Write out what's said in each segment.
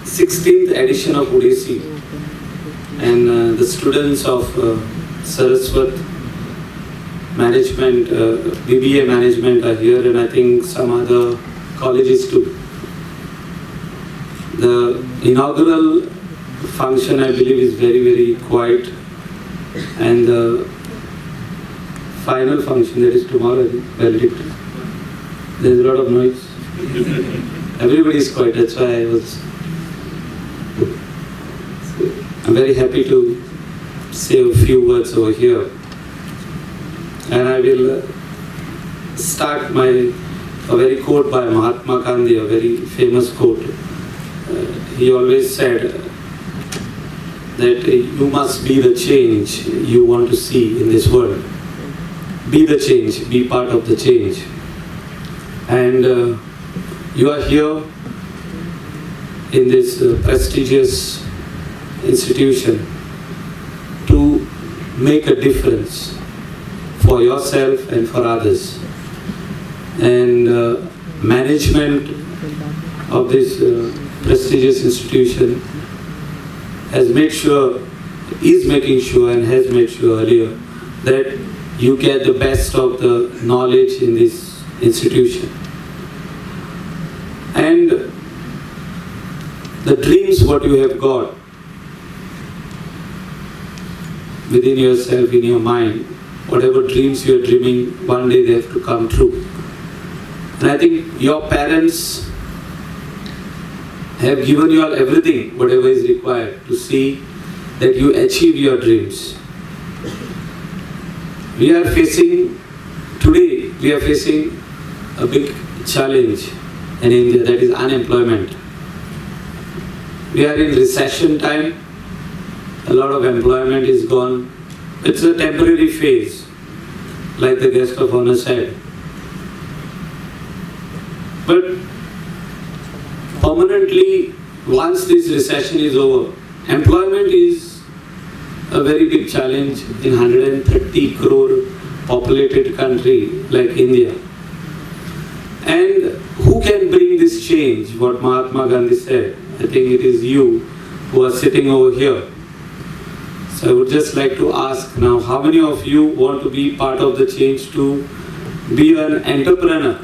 16th edition of Odyssey, and the students of Saraswat management, BBA management are here, and I think some other colleges too. The inaugural function, I believe, is very, very quiet, and the final function, that is tomorrow, valedictory. There's a lot of noise. Everybody is quiet, that's why I'm very happy to say a few words over here. And I will start a very quote by Mahatma Gandhi, a very famous quote. He always said that you must be the change you want to see in this world. Be the change, be part of the change. And you are here in this prestigious institution to make a difference for yourself and for others. And management of this prestigious institution has made sure, is making sure and has made sure earlier that you get the best of the knowledge in this institution. And the dreams what you have got within yourself, in your mind, whatever dreams you are dreaming, one day they have to come true. And I think your parents have given you all everything, whatever is required to see that you achieve your dreams. Today we are facing a big challenge in India, that is unemployment. We are in recession time, a lot of employment is gone. It's a temporary phase, like the guest of honor said. But permanently, once this recession is over, employment is a very big challenge in 130 crore populated country like India. And who can bring this change, what Mahatma Gandhi said? I think it is you who are sitting over here. So I would just like to ask now, how many of you want to be part of the change to be an entrepreneur?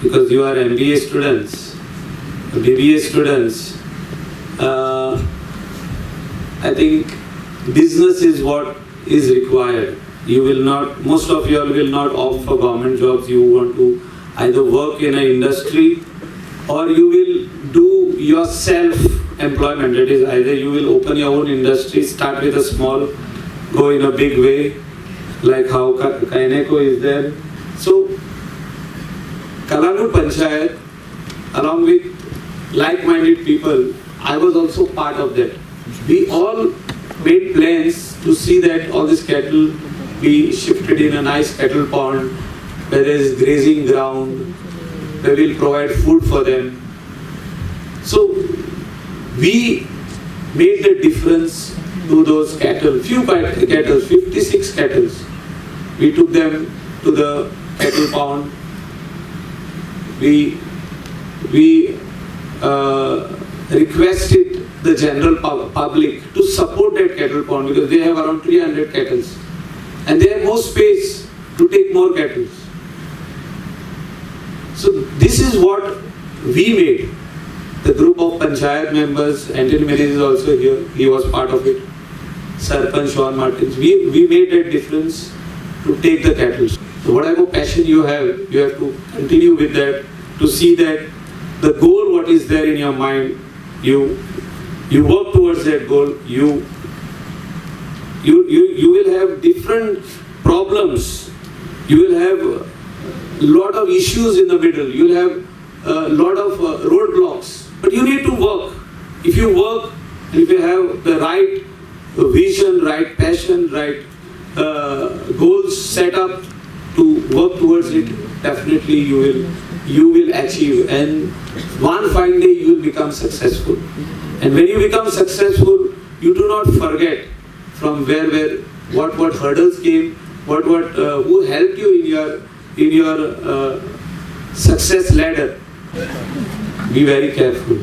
Because you are MBA students, BBA students. I think business is what is required. You will not, most of you all will not opt for government jobs. You want to either work in an industry or you will do your self-employment. That is, either you will open your own industry, start with a small, go in a big way, like how Kaineko is there. So, Kalanur Panchayat, along with like-minded people, I was also part of that. We all made plans to see that all this cattle be shifted in a nice cattle pond, where there is grazing ground, where we will provide food for them. So we made the difference to those cattle, few cattle, 56 cattle. We took them to the cattle pond. We requested the general public to support that cattle pond because they have around 300 cattle and they have more space to take more cattle. So this is what we made. The group of Panchayat members, Anthony Menes is also here, he was part of it. Sarpanch Sean Martins, we made that difference to take the cattle. So whatever passion you have to continue with that, to see that the goal what is there in your mind, you work towards that goal, you will have different problems, you will have a lot of issues in the middle, you will have a lot of roadblocks, but you need to work. If you work, if you have the right vision, right passion, right goals set up to work towards it, definitely you will achieve, and one fine day you will become successful. And when you become successful, you do not forget from what hurdles came, who helped you in your success ladder. Be very careful.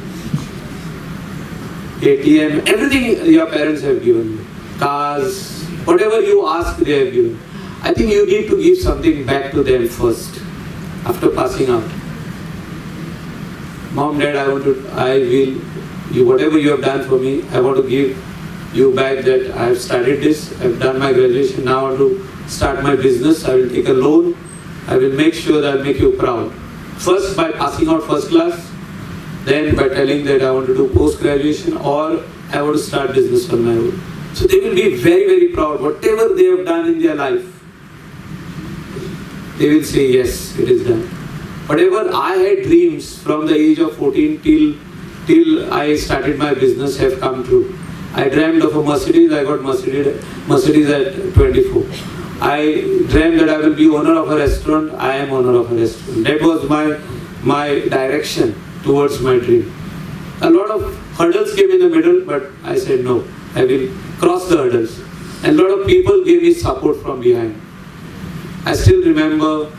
ATM, everything your parents have given you. Cars, whatever you ask, they have given. I think you need to give something back to them first, after passing out. Mom, Dad, whatever you have done for me, I want to give you back that I have studied this, I have done my graduation, now I want to start my business, I will take a loan, I will make sure that I will make you proud. First by passing out first class, then by telling that I want to do post-graduation or I want to start business on my own. So they will be very, very proud. Whatever they have done in their life, they will say, yes, it is done. Whatever I had dreams from the age of 14 till I started my business have come true. I dreamed of a Mercedes, I got Mercedes at 24. I dreamed that I will be owner of a restaurant, I am owner of a restaurant. That was my direction towards my dream. A lot of hurdles came in the middle, but I said no, I will cross the hurdles. And a lot of people gave me support from behind. I still remember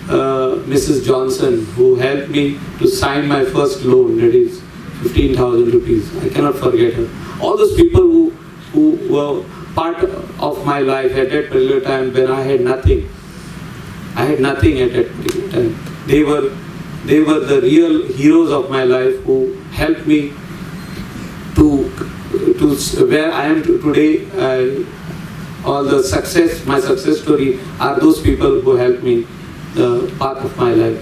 Mrs. Johnson, who helped me to sign my first loan, that is 15,000 rupees. I cannot forget her. All those people who were part of my life at that particular time when I had nothing. I had nothing at that particular time. They were the real heroes of my life who helped me to where I am today. All the success, my success story are those people who helped me the path of my life.